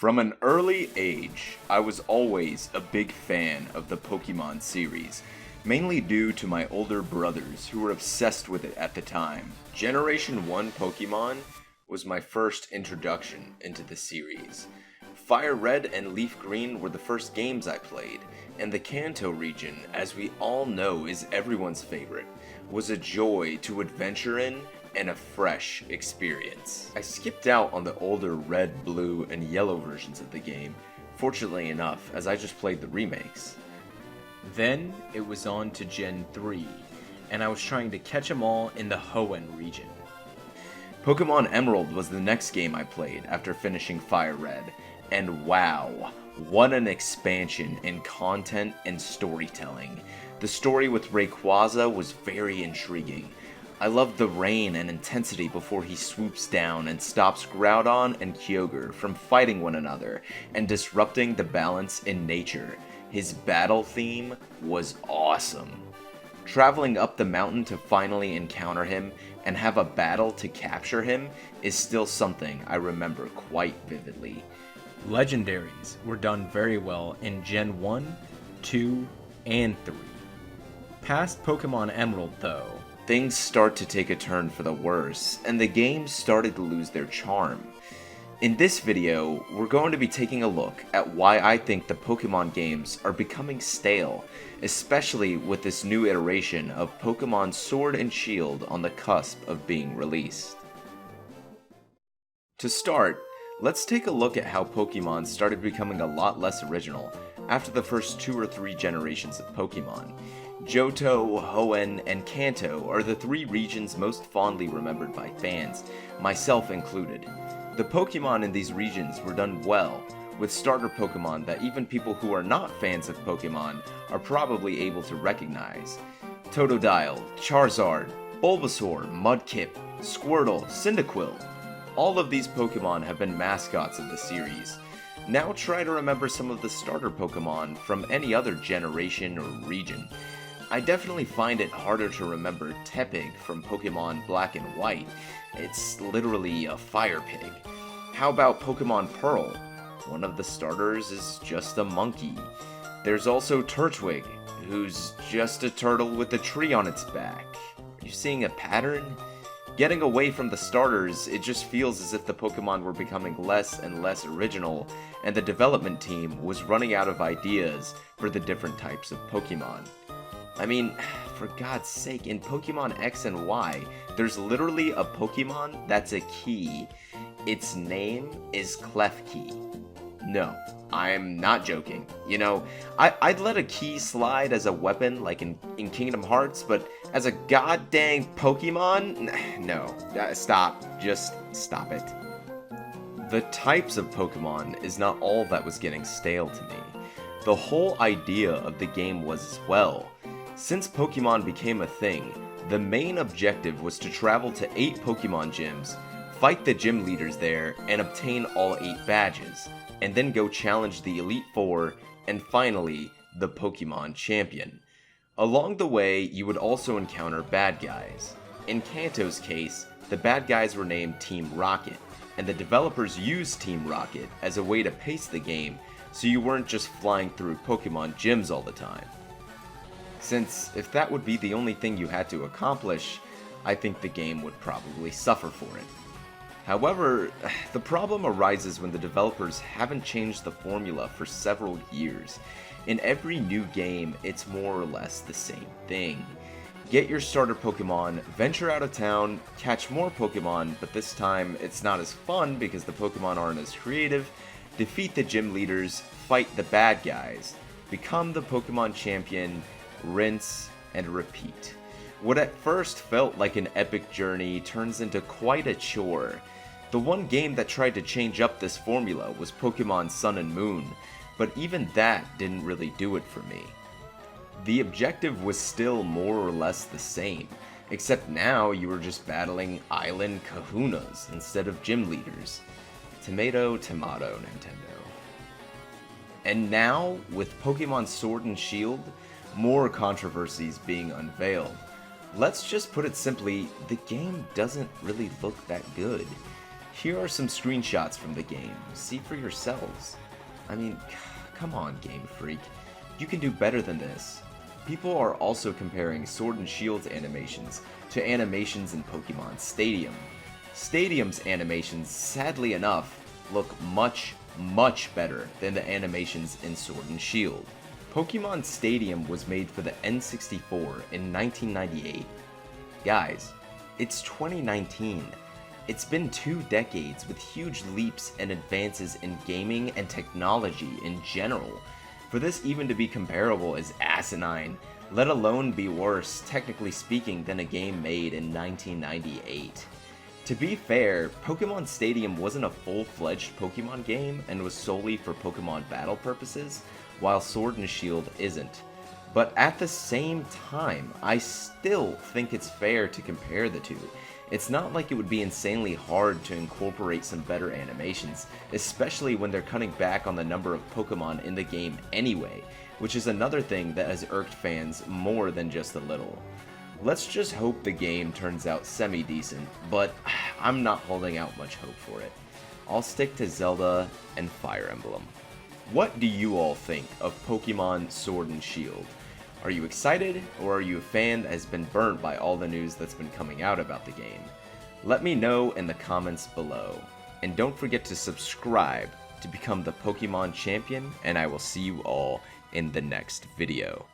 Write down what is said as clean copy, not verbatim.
From an early age, I was always a big fan of the Pokemon series, mainly due to my older brothers who were obsessed with it at the time. Generation 1 Pokemon was my first introduction into the series. Fire Red and Leaf Green were the first games I played, and the Kanto region, as we all know is everyone's favorite, was a joy to adventure in and a fresh experience. I skipped out on the older red, blue, and yellow versions of the game, fortunately enough, as I just played the remakes. Then it was on to Gen 3, and I was trying to catch them all in the Hoenn region. Pokemon Emerald was the next game I played after finishing Fire Red, and wow, what an expansion in content and storytelling. The story with Rayquaza was very intriguing. I loved the rain and intensity before he swoops down and stops Groudon and Kyogre from fighting one another and disrupting the balance in nature. His battle theme was awesome. Traveling up the mountain to finally encounter him and have a battle to capture him is still something I remember quite vividly. Legendaries were done very well in Gen 1, 2, and 3. Past Pokemon Emerald though, things start to take a turn for the worse, and the games started to lose their charm. In this video, we're going to be taking a look at why I think the Pokemon games are becoming stale, especially with this new iteration of Pokemon Sword and Shield on the cusp of being released. To start, let's take a look at how Pokemon started becoming a lot less original after the first 2 or 3 generations of Pokemon. Johto, Hoenn, and Kanto are the 3 regions most fondly remembered by fans, myself included. The Pokemon in these regions were done well, with starter Pokemon that even people who are not fans of Pokemon are probably able to recognize. Totodile, Charizard, Bulbasaur, Mudkip, Squirtle, Cyndaquil. All of these Pokemon have been mascots of the series. Now try to remember some of the starter Pokemon from any other generation or region. I definitely find it harder to remember Tepig from Pokemon Black and White. It's literally a fire pig. How about Pokemon Pearl? One of the starters is just a monkey. There's also Turtwig, who's just a turtle with a tree on its back. Are you seeing a pattern? Getting away from the starters, it just feels as if the Pokemon were becoming less and less original, and the development team was running out of ideas for the different types of Pokemon. I mean, for God's sake, in Pokemon X and Y, there's literally a Pokemon that's a key. Its name is Klefki. No, I'm not joking. You know, I'd let a key slide as a weapon, like in Kingdom Hearts, but as a goddamn Pokemon? No, stop. Just stop it. The types of Pokemon is not all that was getting stale to me. The whole idea of the game was as well. Since Pokemon became a thing, the main objective was to travel to 8 Pokemon gyms, fight the gym leaders there, and obtain all 8 badges, and then go challenge the Elite Four, and finally, the Pokemon Champion. Along the way, you would also encounter bad guys. In Kanto's case, the bad guys were named Team Rocket, and the developers used Team Rocket as a way to pace the game, so you weren't just flying through Pokemon gyms all the time. Since if that would be the only thing you had to accomplish, I think the game would probably suffer for it. However, the problem arises when the developers haven't changed the formula for several years. In every new game, it's more or less the same thing. Get your starter Pokemon, venture out of town, catch more Pokemon, but this time it's not as fun because the Pokemon aren't as creative, defeat the gym leaders, fight the bad guys, become the Pokemon Champion, rinse and repeat. What at first felt like an epic journey turns into quite a chore. The one game that tried to change up this formula was Pokemon Sun and Moon, but even that didn't really do it for me. The objective was still more or less the same, except now you were just battling island kahunas instead of gym leaders. Tomato, tomato, Nintendo. And now, with Pokemon Sword and Shield, more controversies being unveiled. Let's just put it simply, the game doesn't really look that good. Here are some screenshots from the game. See for yourselves. I mean, come on, Game Freak. You can do better than this. People are also comparing Sword and Shield's animations to animations in Pokemon Stadium. Stadium's animations, sadly enough, look much better than the animations in Sword and Shield. Pokemon Stadium was made for the N64 in 1998. Guys, it's 2019. It's been 2 decades with huge leaps and advances in gaming and technology in general. For this even to be comparable is asinine, let alone be worse, technically speaking, than a game made in 1998. To be fair, Pokemon Stadium wasn't a full-fledged Pokemon game and was solely for Pokemon battle purposes, while Sword and Shield isn't. But at the same time, I still think it's fair to compare the two. It's not like it would be insanely hard to incorporate some better animations, especially when they're cutting back on the number of Pokemon in the game anyway, which is another thing that has irked fans more than just a little. Let's just hope the game turns out semi-decent, but I'm not holding out much hope for it. I'll stick to Zelda and Fire Emblem. What do you all think of Pokemon Sword and Shield? Are you excited, or are you a fan that has been burnt by all the news that's been coming out about the game? Let me know in the comments below. And don't forget to subscribe to become the Pokemon champion, and I will see you all in the next video.